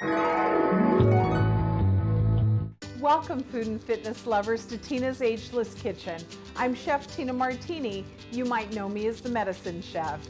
Welcome, food and fitness lovers, to Tina's Ageless Kitchen. I'm Chef Tina Martini. You might know me as the Medicine Chef.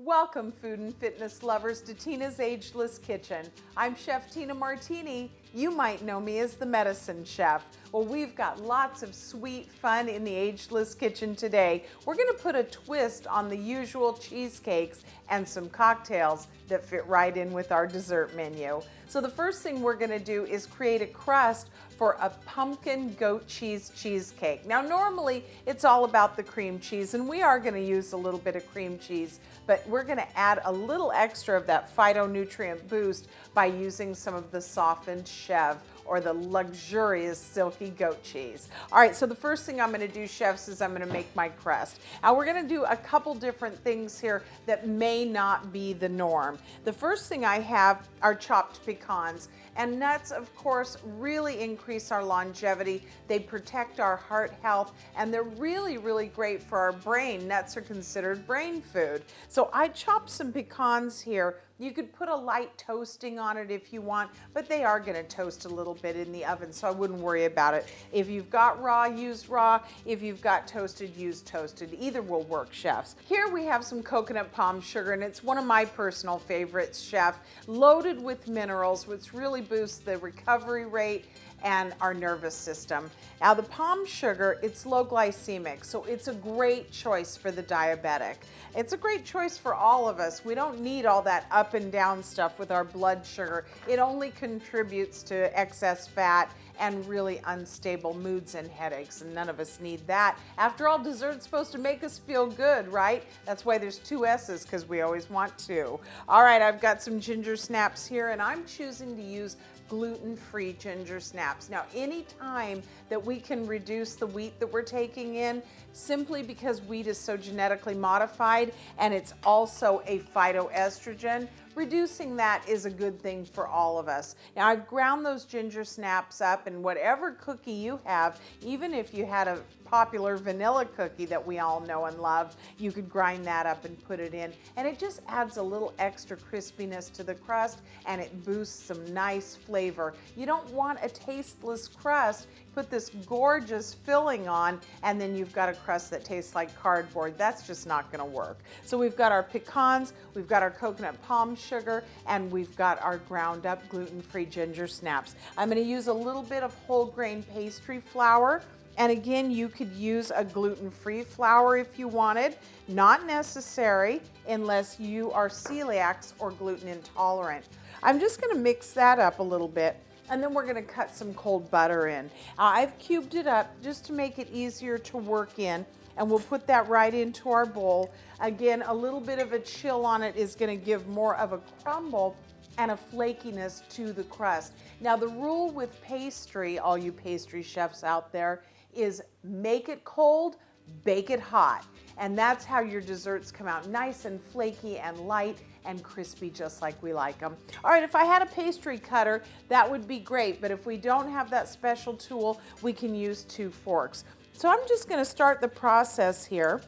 Welcome, food and fitness lovers, to Tina's Ageless Kitchen. I'm Chef Tina Martini. You might know me as the Medicine Chef. Well, we've got lots of sweet fun in the Ageless Kitchen today. We're going to put a twist on the usual cheesecakes and some cocktails that fit right in with our dessert menu. So the first thing we're going to do is create a crust for a pumpkin goat cheese cheesecake. Now, normally it's all about the cream cheese, and we are going to use a little bit of cream cheese, but we're going to add a little extra of that phytonutrient boost by using some of the softened chev or the luxurious silky goat cheese. All right, so the first thing I'm gonna do, chefs, is I'm gonna make my crust. Now we're gonna do a couple different things here that may not be the norm. The first thing I have are chopped pecans, and nuts, of course, really increase our longevity. They protect our heart health, and they're really, really great for our brain. Nuts are considered brain food. So I chopped some pecans here. You could put a light toasting on it if you want, but they are gonna toast a little bit in the oven, so I wouldn't worry about it. If you've got raw, use raw. If you've got toasted, use toasted. Either will work, chefs. Here we have some coconut palm sugar, and it's one of my personal favorites, chef, loaded with minerals, which really boosts the recovery rate and our nervous system. Now the palm sugar, it's low glycemic, so it's a great choice for the diabetic. It's a great choice for all of us. We don't need all that up and down stuff with our blood sugar. It only contributes to excess fat and really unstable moods and headaches, and none of us need that. After all, dessert's supposed to make us feel good, right? That's why there's two S's, because we always want to. All right, I've got some ginger snaps here, and I'm choosing to use gluten-free ginger snaps. Now, any time that we can reduce the wheat that we're taking in, simply because wheat is so genetically modified and it's also a phytoestrogen, reducing that is a good thing for all of us. Now, I've ground those ginger snaps up, and whatever cookie you have, even if you had a popular vanilla cookie that we all know and love, you could grind that up and put it in, and it just adds a little extra crispiness to the crust, and it boosts some nice flavor. You don't want a tasteless crust. Put this gorgeous filling on, and then you've got a crust that tastes like cardboard. That's just not gonna work. So we've got our pecans, we've got our coconut palm sugar, and we've got our ground up gluten-free ginger snaps. I'm gonna use a little bit of whole grain pastry flour. And again, you could use a gluten-free flour if you wanted. Not necessary unless you are celiacs or gluten intolerant. I'm just gonna mix that up a little bit, and then we're gonna cut some cold butter in. I've cubed it up just to make it easier to work in, and we'll put that right into our bowl. Again, a little bit of a chill on it is gonna give more of a crumble and a flakiness to the crust. Now, the rule with pastry, all you pastry chefs out there, is make it cold, bake it hot. And that's how your desserts come out nice and flaky and light and crispy, just like we like them. All right, if I had a pastry cutter, that would be great, but if we don't have that special tool, we can use 2 forks. So I'm just gonna start the process here.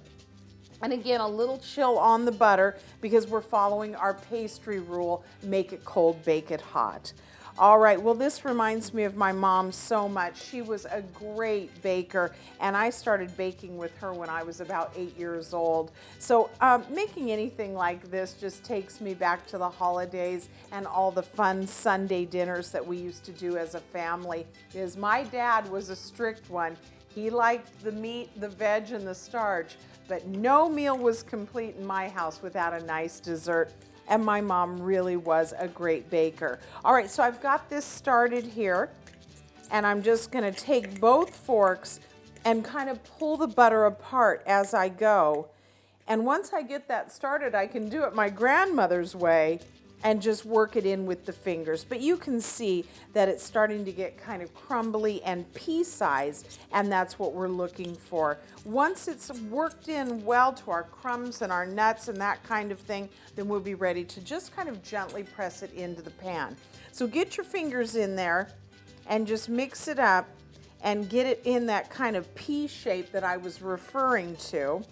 And again, a little chill on the butter because we're following our pastry rule, make it cold, bake it hot. All right, well, this reminds me of my mom so much. She was a great baker, and I started baking with her when I was about 8 years old. So making anything like this just takes me back to the holidays and all the fun Sunday dinners that we used to do as a family, because my dad was a strict one. He liked the meat, the veg, and the starch, but no meal was complete in my house without a nice dessert. And my mom really was a great baker. All right, so I've got this started here, and I'm just gonna take both forks and kind of pull the butter apart as I go. And once I get that started, I can do it my grandmother's way, and just work it in with the fingers. But you can see that it's starting to get kind of crumbly and pea-sized, and that's what we're looking for. Once it's worked in well to our crumbs and our nuts and that kind of thing, then we'll be ready to just kind of gently press it into the pan. So get your fingers in there and just mix it up and get it in that kind of pea shape that I was referring to.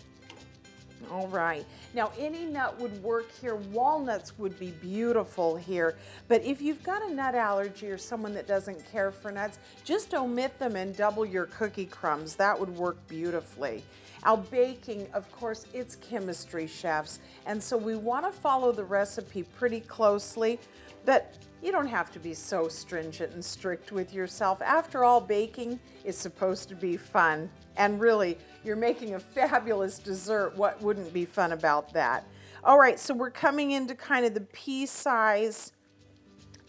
All right, now any nut would work here. Walnuts would be beautiful here, but if you've got a nut allergy or someone that doesn't care for nuts, just omit them and double your cookie crumbs. That would work beautifully. Now baking, of course, it's chemistry, chefs, and so we want to follow the recipe pretty closely, but you don't have to be so stringent and strict with yourself. After all, baking is supposed to be fun. And really, you're making a fabulous dessert. What wouldn't be fun about that? All right, so we're coming into kind of the pea size,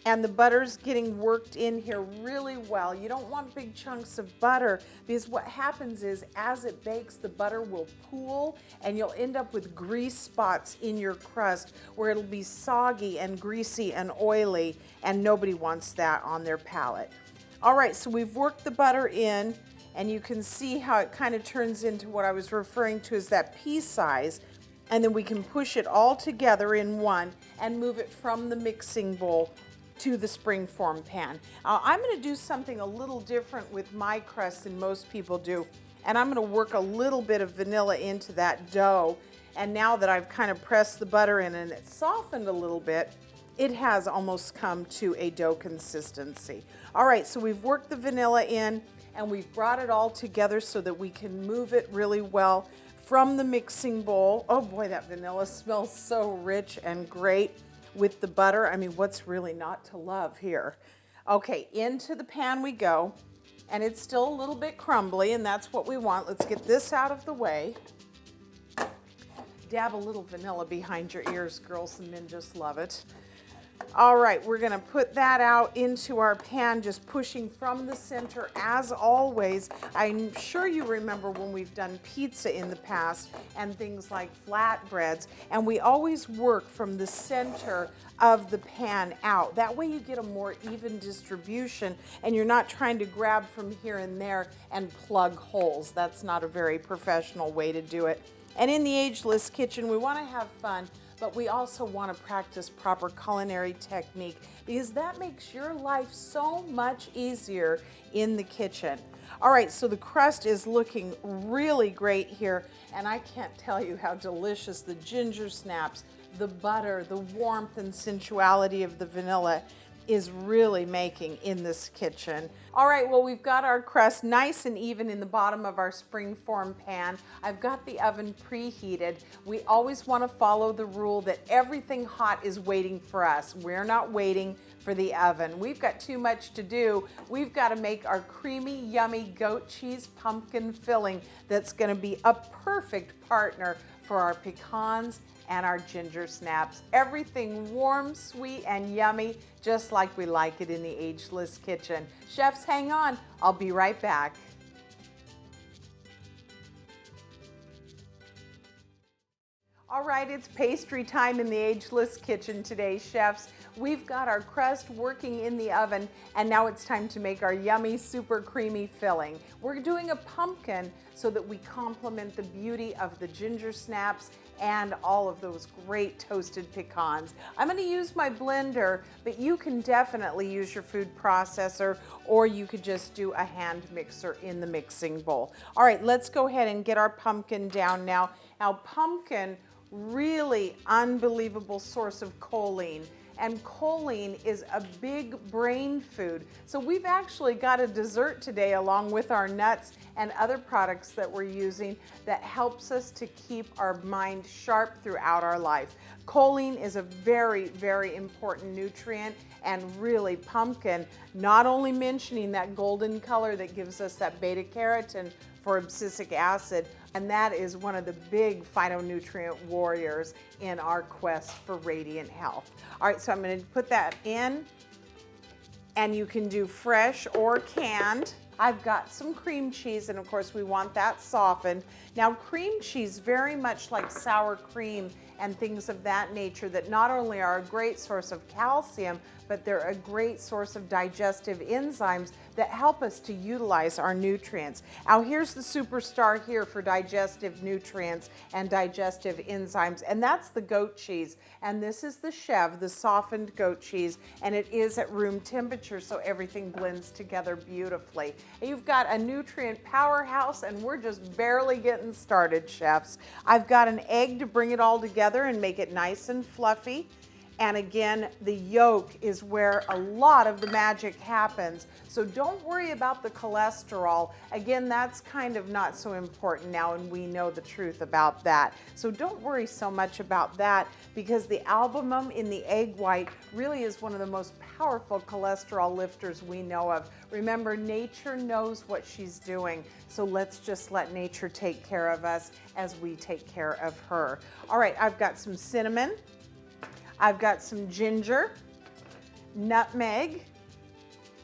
and the butter's getting worked in here really well. You don't want big chunks of butter, because what happens is as it bakes, the butter will pool and you'll end up with grease spots in your crust where it'll be soggy and greasy and oily, and nobody wants that on their palate. All right, so we've worked the butter in, and you can see how it kind of turns into what I was referring to as that pea size, and then we can push it all together in one and move it from the mixing bowl to the springform pan. I'm going to do something a little different with my crust than most people do, and I'm going to work a little bit of vanilla into that dough. And now that I've kind of pressed the butter in and it's softened a little bit, it has almost come to a dough consistency. All right, so we've worked the vanilla in and we've brought it all together so that we can move it really well from the mixing bowl. Oh boy, that vanilla smells so rich and great with the butter. I mean, what's really not to love here? Okay, into the pan we go, and it's still a little bit crumbly, and that's what we want. Let's get this out of the way. Dab a little vanilla behind your ears, girls, and men just love it. All right, we're gonna put that out into our pan, just pushing from the center as always. I'm sure you remember when we've done pizza in the past and things like flatbreads, and we always work from the center of the pan out. That way you get a more even distribution and you're not trying to grab from here and there and plug holes. That's not a very professional way to do it. And in the Ageless kitchen, we wanna have fun, but we also want to practice proper culinary technique, because that makes your life so much easier in the kitchen. All right, so the crust is looking really great here, and I can't tell you how delicious the ginger snaps, the butter, the warmth and sensuality of the vanilla is really making in this kitchen. All right, well, we've got our crust nice and even in the bottom of our springform pan. I've got the oven preheated. We always want to follow the rule that everything hot is waiting for us. We're not waiting for the oven. We've got too much to do. We've got to make our creamy, yummy goat cheese pumpkin filling that's going to be a perfect partner for our pecans and our ginger snaps. Everything warm, sweet, and yummy, just like we like it in the Ageless kitchen. Chefs, hang on. I'll be right back. All right, it's pastry time in the Ageless kitchen today, chefs. We've got our crust working in the oven, and now it's time to make our yummy, super creamy filling. We're doing a pumpkin so that we complement the beauty of the ginger snaps and all of those great toasted pecans. I'm going to use my blender, but you can definitely use your food processor, or you could just do a hand mixer in the mixing bowl. All right, let's go ahead and get our pumpkin down now. Now, pumpkin, really unbelievable source of choline. And choline is a big brain food. So we've actually got a dessert today along with our nuts and other products that we're using that helps us to keep our mind sharp throughout our life. Choline is a very, very important nutrient, and really pumpkin, not only mentioning that golden color that gives us that beta carotene for abscisic acid, and that is one of the big phytonutrient warriors in our quest for radiant health. All right, so I'm going to put that in, and you can do fresh or canned. I've got some cream cheese, and of course we want that softened. Now cream cheese, very much like sour cream and things of that nature, that not only are a great source of calcium, but they're a great source of digestive enzymes that help us to utilize our nutrients. Now here's the superstar here for digestive nutrients and digestive enzymes, and that's the goat cheese. And this is the Chev, the softened goat cheese, and it is at room temperature, so everything blends together beautifully. And you've got a nutrient powerhouse, and we're just barely getting started, chefs. I've got an egg to bring it all together and make it nice and fluffy. And again, the yolk is where a lot of the magic happens. So don't worry about the cholesterol. Again, that's kind of not so important now, and we know the truth about that. So don't worry so much about that, because the albumin in the egg white really is one of the most powerful cholesterol lifters we know of. Remember, nature knows what she's doing. So let's just let nature take care of us as we take care of her. All right, I've got some cinnamon. I've got some ginger, nutmeg.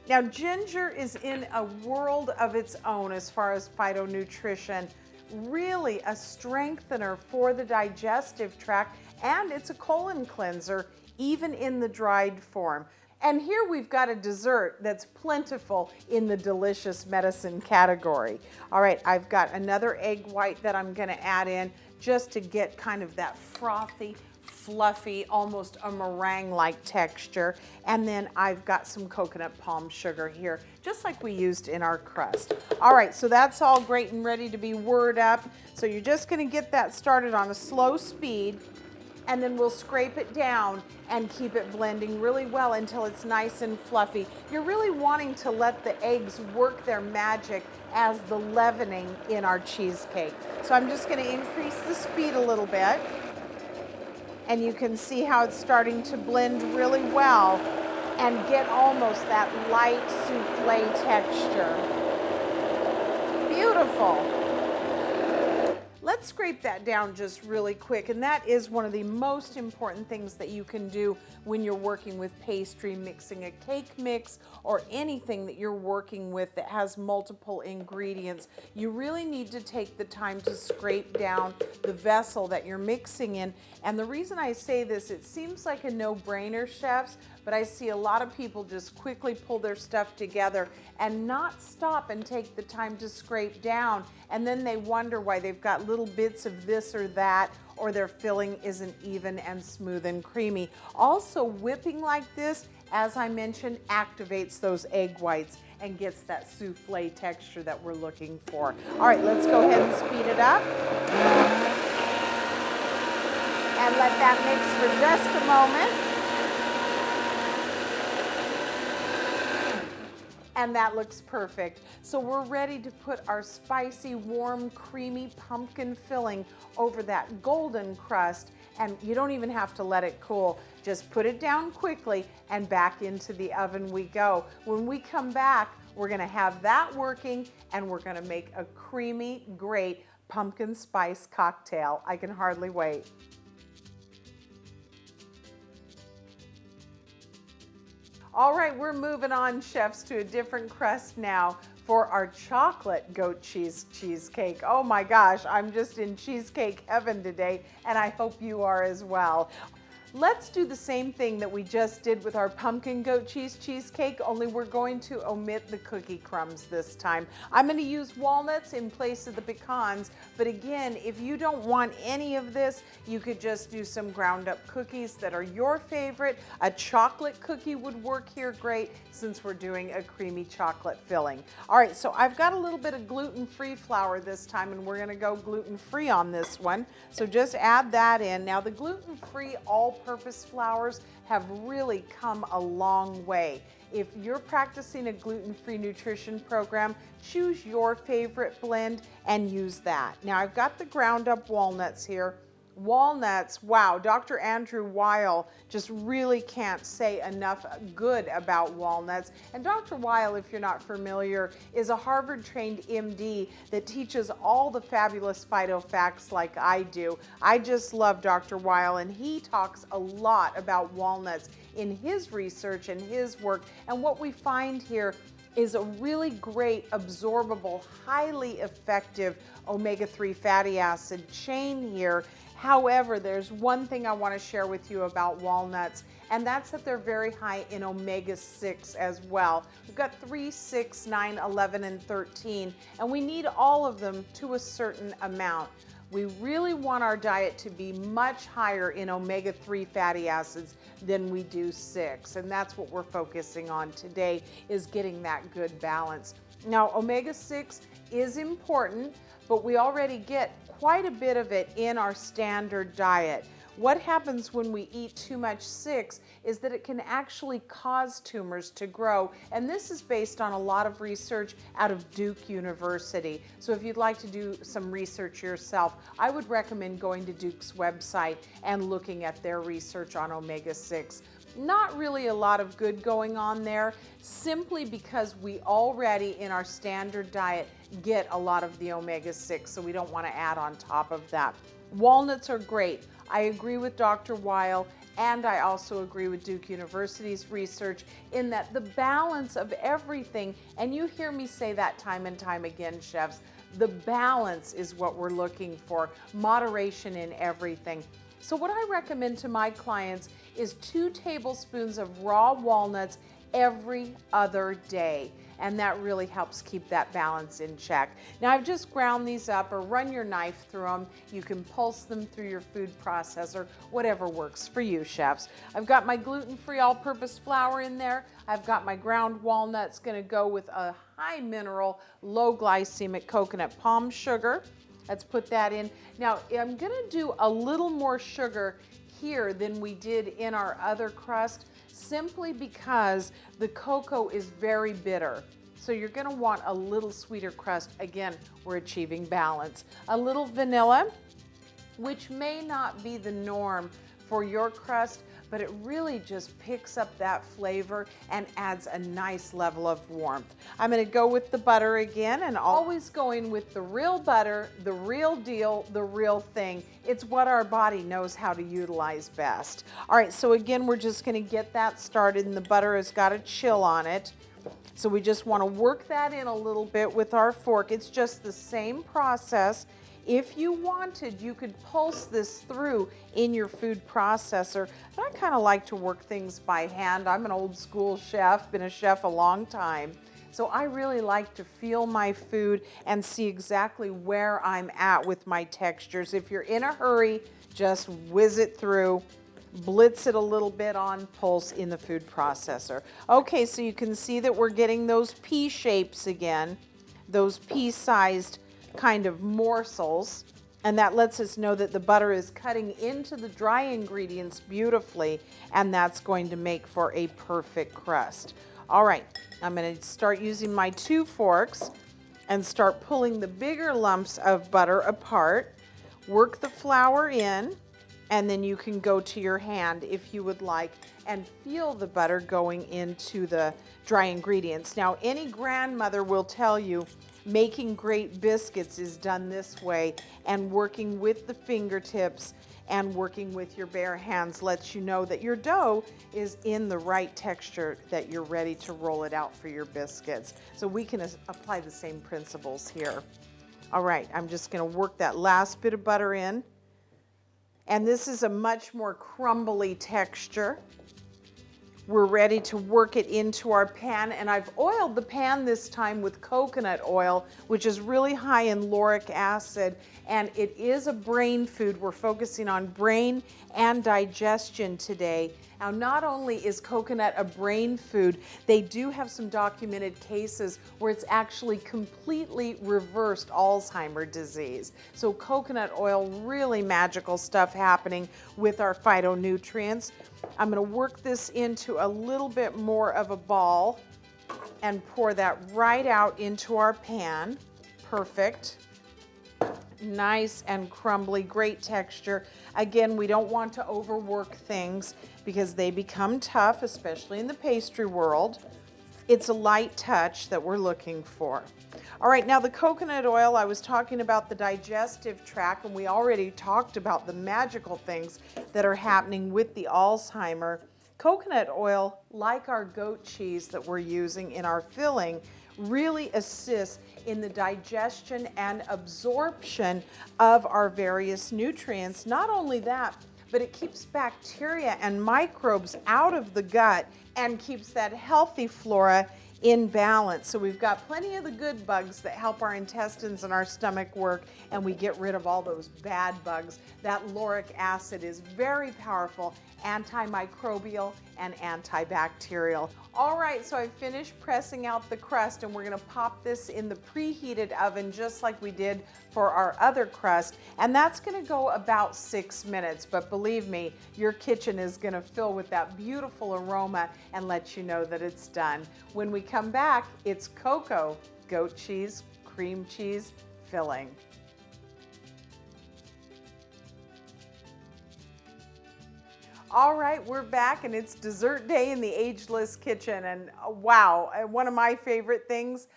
Now ginger is in a world of its own as far as phytonutrition, really a strengthener for the digestive tract, and it's a colon cleanser even in the dried form. And here we've got a dessert that's plentiful in the delicious medicine category. All right, I've got another egg white that I'm gonna add in just to get kind of that frothy, fluffy, almost a meringue-like texture. And then I've got some coconut palm sugar here, just like we used in our crust. All right, so that's all great and ready to be whirred up. So you're just gonna get that started on a slow speed, and then we'll scrape it down and keep it blending really well until it's nice and fluffy. You're really wanting to let the eggs work their magic as the leavening in our cheesecake. So I'm just gonna increase the speed a little bit. And you can see how it's starting to blend really well and get almost that light souffle texture. Beautiful. Let's scrape that down just really quick, and that is one of the most important things that you can do when you're working with pastry, mixing a cake mix, or anything that you're working with that has multiple ingredients. You really need to take the time to scrape down the vessel that you're mixing in. And the reason I say this, it seems like a no-brainer, chefs, but I see a lot of people just quickly pull their stuff together and not stop and take the time to scrape down. And then they wonder why they've got little bits of this or that, or their filling isn't even and smooth and creamy. Also, whipping like this, as I mentioned, activates those egg whites and gets that souffle texture that we're looking for. All right, let's go ahead and speed it up. And let that mix for just a moment. And that looks perfect. So we're ready to put our spicy, warm, creamy pumpkin filling over that golden crust. And you don't even have to let it cool. Just put it down quickly and back into the oven we go. When we come back, we're gonna have that working, and we're gonna make a creamy, great pumpkin spice cocktail. I can hardly wait. All right, we're moving on, chefs, to a different crust now for our chocolate goat cheese cheesecake. Oh my gosh, I'm just in cheesecake heaven today, and I hope you are as well. Let's do the same thing that we just did with our pumpkin goat cheese cheesecake, only we're going to omit the cookie crumbs this time. I'm going to use walnuts in place of the pecans, but again, if you don't want any of this, you could just do some ground up cookies that are your favorite. A chocolate cookie would work here great since we're doing a creamy chocolate filling. All right, so I've got a little bit of gluten-free flour this time, and we're going to go gluten-free on this one. So just add that in. Now the gluten-free all-purpose flours have really come a long way. If you're practicing a gluten-free nutrition program, choose your favorite blend and use that. Now I've got the ground up walnuts here. Walnuts, wow, Dr. Andrew Weil just really can't say enough good about walnuts. And Dr. Weil, if you're not familiar, is a Harvard-trained MD that teaches all the fabulous phyto facts like I do. I just love Dr. Weil, and he talks a lot about walnuts in his research and his work. And what we find here is a really great absorbable, highly effective omega-3 fatty acid chain here. However, there's one thing I want to share with you about walnuts, and that's that they're very high in omega-6 as well. We've got 3, 6, 9, 11, and 13, and we need all of them to a certain amount. We really want our diet to be much higher in omega-3 fatty acids than we do 6, and that's what we're focusing on today, is getting that good balance. Now, omega-6 is important, but we already get quite a bit of it in our standard diet. What happens when we eat too much 6 is that it can actually cause tumors to grow, and this is based on a lot of research out of Duke University. So if you'd like to do some research yourself, I would recommend going to Duke's website and looking at their research on omega-6. Not really a lot of good going on there, simply because we already in our standard diet get a lot of the omega-6, so we don't want to add on top of that. Walnuts are great. I agree with Dr. Weil, and I also agree with Duke University's research in that the balance of everything, and you hear me say that time and time again, chefs, the balance is what we're looking for, moderation in everything. So what I recommend to my clients is 2 tablespoons of raw walnuts every other day, and that really helps keep that balance in check. Now, I've just ground these up, or run your knife through them. You can pulse them through your food processor, whatever works for you, chefs. I've got my gluten-free all-purpose flour in there. I've got my ground walnuts, going to go with a high mineral, low glycemic coconut palm sugar. Let's put that in. Now, I'm going to do a little more sugar here than we did in our other crust, simply because the cocoa is very bitter. So you're going to want a little sweeter crust. Again, we're achieving balance. A little vanilla, which may not be the norm for your crust, but it really just picks up that flavor and adds a nice level of warmth. I'm going to go with the butter again, and always going with the real butter, the real deal, the real thing. It's what our body knows how to utilize best. All right, so again, we're just going to get that started, and the butter has got a chill on it. So we just want to work that in a little bit with our fork. It's just the same process. If you wanted, you could pulse this through in your food processor, but I kind of like to work things by hand. I'm an old school chef, been a chef a long time, so I really like to feel my food and see exactly where I'm at with my textures. If you're in a hurry, just whiz it through, blitz it a little bit on pulse in the food processor. Okay, so you can see that we're getting those pea shapes again, those pea-sized kind of morsels, and that lets us know that the butter is cutting into the dry ingredients beautifully, and that's going to make for a perfect crust. All right, I'm going to start using my 2 forks and start pulling the bigger lumps of butter apart. Work the flour in, and then you can go to your hand if you would like and feel the butter going into the dry ingredients. Now, any grandmother will tell you making great biscuits is done this way, and working with the fingertips and working with your bare hands lets you know that your dough is in the right texture, that you're ready to roll it out for your biscuits. So we can apply the same principles here. All right, I'm just going to work that last bit of butter in, and this is a much more crumbly texture. We're ready to work it into our pan, and I've oiled the pan this time with coconut oil, which is really high in lauric acid, and it is a brain food. We're focusing on brain and digestion today. Now, not only is coconut a brain food, they do have some documented cases where it's actually completely reversed Alzheimer's disease. So coconut oil, really magical stuff happening with our phytonutrients. I'm going to work this into a little bit more of a ball and pour that right out into our pan. Perfect. Nice and crumbly, great texture. Again, we don't want to overwork things because they become tough, especially in the pastry world. It's a light touch that we're looking for. All right, now the coconut oil, I was talking about the digestive tract, and we already talked about the magical things that are happening with the Alzheimer. Coconut oil, like our goat cheese that we're using in our filling, really assists in the digestion and absorption of our various nutrients. Not only that, but it keeps bacteria and microbes out of the gut and keeps that healthy flora in balance. So we've got plenty of the good bugs that help our intestines and our stomach work, and we get rid of all those bad bugs. That lauric acid is very powerful, antimicrobial and antibacterial. All right, so I finished pressing out the crust, and we're gonna pop this in the preheated oven just like we did for our other crust, and that's gonna go about 6 minutes. But believe me, your kitchen is gonna fill with that beautiful aroma and let you know that it's done. When we come back, it's cocoa, goat cheese, cream cheese filling. All right, we're back, and it's dessert day in the Ageless kitchen, and wow, one of my favorite things,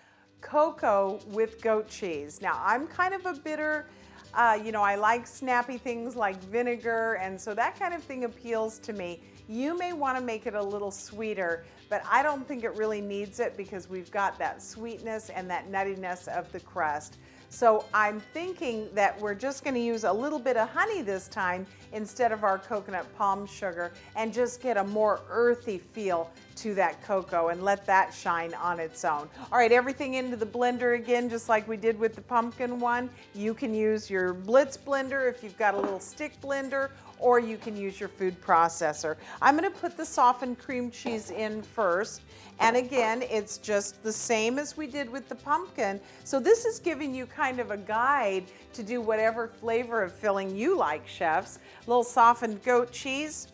cocoa with goat cheese. Now, I'm kind of a bitter, I like snappy things like vinegar, and so that kind of thing appeals to me. You may want to make it a little sweeter, but I don't think it really needs it because we've got that sweetness and that nuttiness of the crust. So I'm thinking that we're just going to use a little bit of honey this time instead of our coconut palm sugar, and just get a more earthy feel to that cocoa and let that shine on its own. All right, everything into the blender again, just like we did with the pumpkin one. You can use your Blitz blender if you've got a little stick blender, or you can use your food processor. I'm going to put the softened cream cheese in first. And again, it's just the same as we did with the pumpkin. So this is giving you kind of a guide to do whatever flavor of filling you like, chefs. A little softened goat cheese,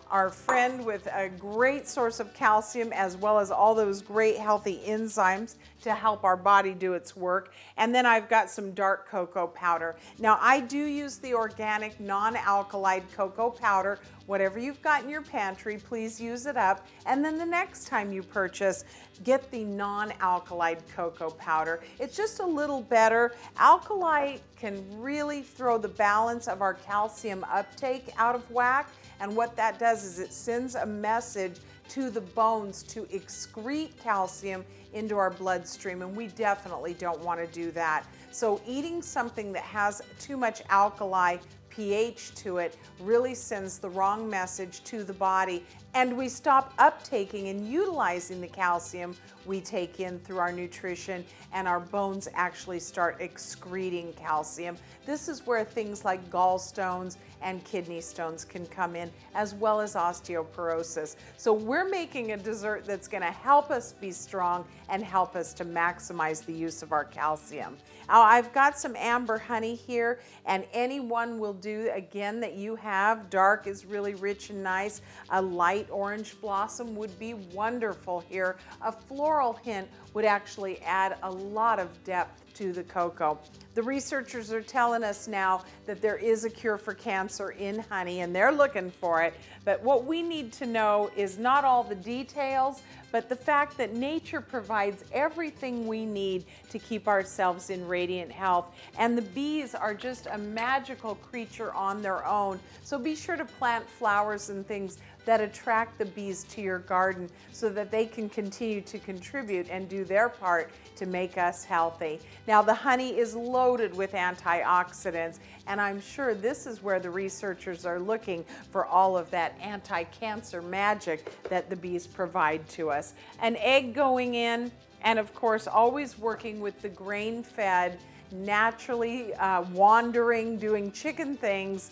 our friend with a great source of calcium, as well as all those great healthy enzymes to help our body do its work. And then I've got some dark cocoa powder. Now, I do use the organic non-alkali cocoa powder. Whatever you've got in your pantry, please use it up. And then the next time you purchase, get the non-alkali cocoa powder. It's just a little better. Alkali can really throw the balance of our calcium uptake out of whack. And what that does is it sends a message to the bones to excrete calcium into our bloodstream, and we definitely don't want to do that. So eating something that has too much alkali pH to it really sends the wrong message to the body, and we stop uptaking and utilizing the calcium we take in through our nutrition, and our bones actually start excreting calcium. This is where things like gallstones and kidney stones can come in, as well as osteoporosis. So we're making a dessert that's going to help us be strong and help us to maximize the use of our calcium. Now, I've got some amber honey here, and any one will do, again, that you have. Dark is really rich and nice. A light orange blossom would be wonderful here. A floral hint would actually add a lot of depth to the cocoa. The researchers are telling us now that there is a cure for cancer in honey, and they're looking for it. But what we need to know is not all the details, but the fact that nature provides everything we need to keep ourselves in radiant health. And the bees are just a magical creature on their own. So be sure to plant flowers and things that attract the bees to your garden so that they can continue to contribute and do their part to make us healthy. Now, the honey is loaded with antioxidants, and I'm sure this is where the researchers are looking for all of that anti-cancer magic that the bees provide to us. An egg going in, and of course, always working with the grain-fed, naturally wandering, doing chicken things,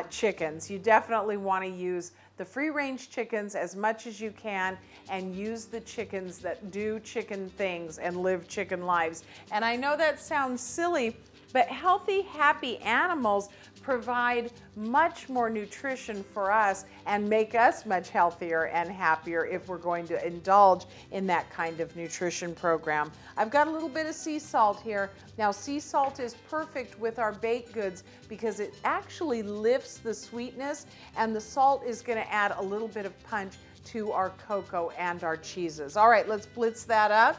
chickens. You definitely want to use the free-range chickens as much as you can, and use the chickens that do chicken things and live chicken lives. And I know that sounds silly, but healthy, happy animals provide much more nutrition for us and make us much healthier and happier if we're going to indulge in that kind of nutrition program. I've got a little bit of sea salt here. Now, sea salt is perfect with our baked goods because it actually lifts the sweetness, and the salt is going to add a little bit of punch to our cocoa and our cheeses. All right, let's blitz that up.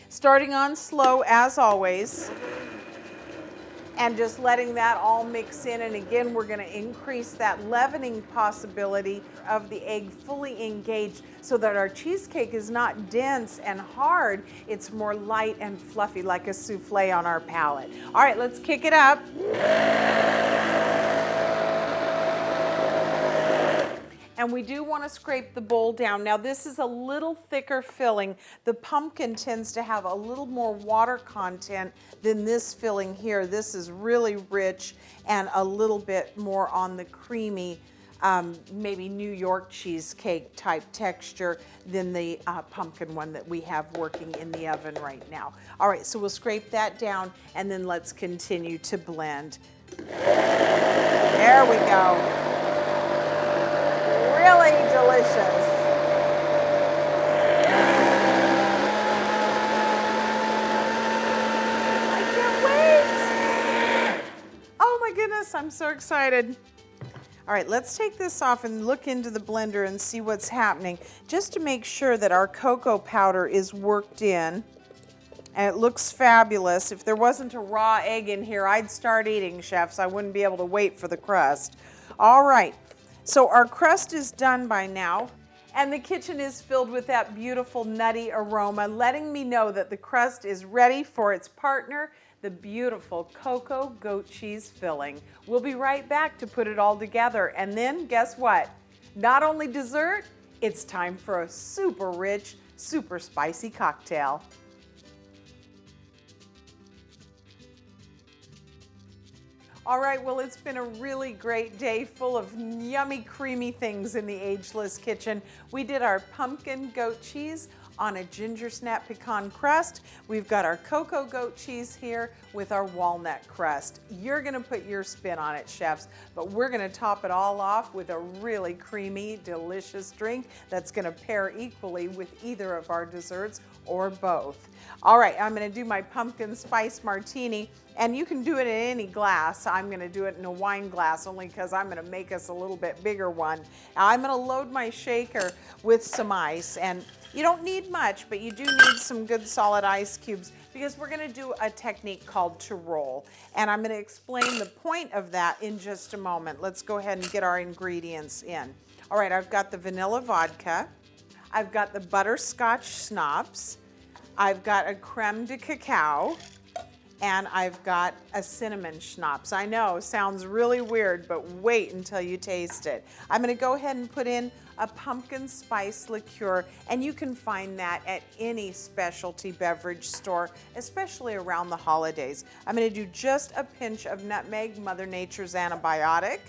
Starting on slow as always. and just letting that all mix in. And again, we're going to increase that leavening possibility of the egg fully engaged so that our cheesecake is not dense and hard. It's more light and fluffy like a souffle on our palate. All right, let's kick it up. And we do want to scrape the bowl down. Now this is a little thicker filling. The pumpkin tends to have a little more water content than this filling here. This is really rich and a little bit more on the creamy, maybe New York cheesecake type texture than the pumpkin one that we have working in the oven right now. All right, so we'll scrape that down and then let's continue to blend. There we go. Really delicious. I can't wait. Oh my goodness, I'm so excited. All right, let's take this off and look into the blender and see what's happening, just to make sure that our cocoa powder is worked in. And it looks fabulous. If there wasn't a raw egg in here, I'd start eating, chefs. I wouldn't be able to wait for the crust. All right. So our crust is done by now, and the kitchen is filled with that beautiful nutty aroma, letting me know that the crust is ready for its partner, the beautiful cocoa goat cheese filling. We'll be right back to put it all together, and then guess what? Not only dessert, it's time for a super rich, super spicy cocktail. All right, well, it's been a really great day full of yummy, creamy things in the Ageless kitchen. We did our pumpkin goat cheese on a ginger snap pecan crust. We've got our cocoa goat cheese here with our walnut crust. You're gonna put your spin on it, chefs, but we're gonna top it all off with a really creamy, delicious drink that's gonna pair equally with either of our desserts or both. All right, I'm gonna do my pumpkin spice martini, and you can do it in any glass. I'm gonna do it in a wine glass only because I'm gonna make us a little bit bigger one. Now, I'm gonna load my shaker with some ice, and you don't need much, but you do need some good solid ice cubes because we're gonna do a technique called to roll. And I'm gonna explain the point of that in just a moment. Let's go ahead and get our ingredients in. All right, I've got the vanilla vodka. I've got the butterscotch schnapps. I've got a creme de cacao. And I've got a cinnamon schnapps. I know, sounds really weird, but wait until you taste it. I'm gonna go ahead and put in a pumpkin spice liqueur, and you can find that at any specialty beverage store, especially around the holidays. I'm gonna do just a pinch of nutmeg, Mother Nature's antibiotic.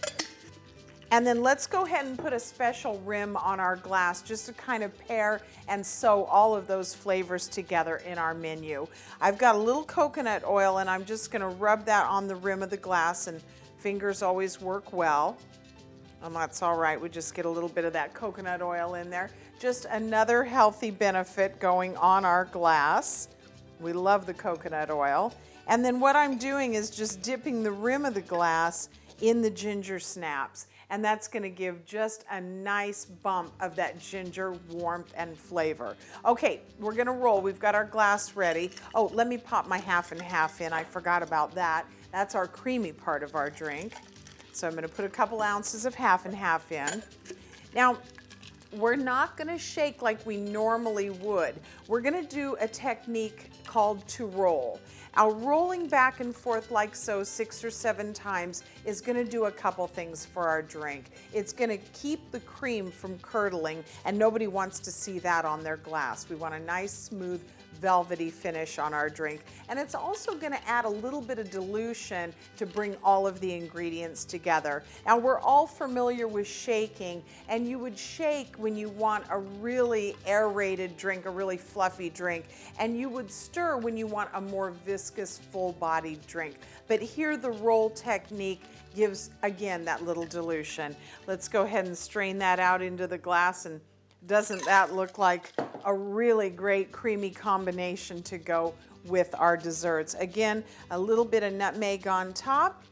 And then let's go ahead and put a special rim on our glass just to kind of pair and sew all of those flavors together in our menu. I've got a little coconut oil, and I'm just gonna rub that on the rim of the glass, and fingers always work well. And that's all right, we just get a little bit of that coconut oil in there. Just another healthy benefit going on our glass. We love the coconut oil. And then what I'm doing is just dipping the rim of the glass in the ginger snaps. And that's gonna give just a nice bump of that ginger warmth and flavor. Okay, we're gonna roll. We've got our glass ready. Oh, let me pop my half and half in. I forgot about that. That's our creamy part of our drink. So I'm gonna put a couple ounces of half and half in. Now, we're not gonna shake like we normally would. We're gonna do a technique called to roll. Now, rolling back and forth like so 6 or 7 times is gonna do a couple things for our drink. It's gonna keep the cream from curdling, and nobody wants to see that on their glass. We want a nice, smooth, velvety finish on our drink. And it's also gonna add a little bit of dilution to bring all of the ingredients together. Now, we're all familiar with shaking, and you would shake when you want a really aerated drink, a really fluffy drink, and you would stir when you want a more viscous, full-bodied drink. But here the roll technique gives, again, that little dilution. Let's go ahead and strain that out into the glass, and doesn't that look like a really great creamy combination to go with our desserts? Again, a little bit of nutmeg on top.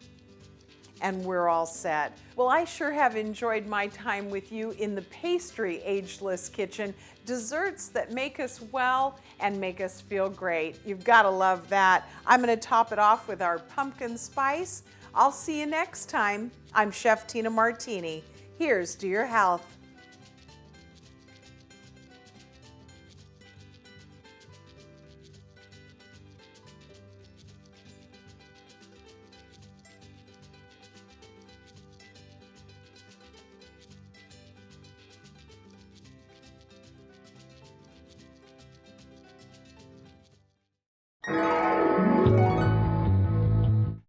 and we're all set. Well, I sure have enjoyed my time with you in the pastry Ageless kitchen. Desserts that make us well and make us feel great. You've got to love that. I'm going to top it off with our pumpkin spice. I'll see you next time. I'm Chef Tina Martini. Here's to your health.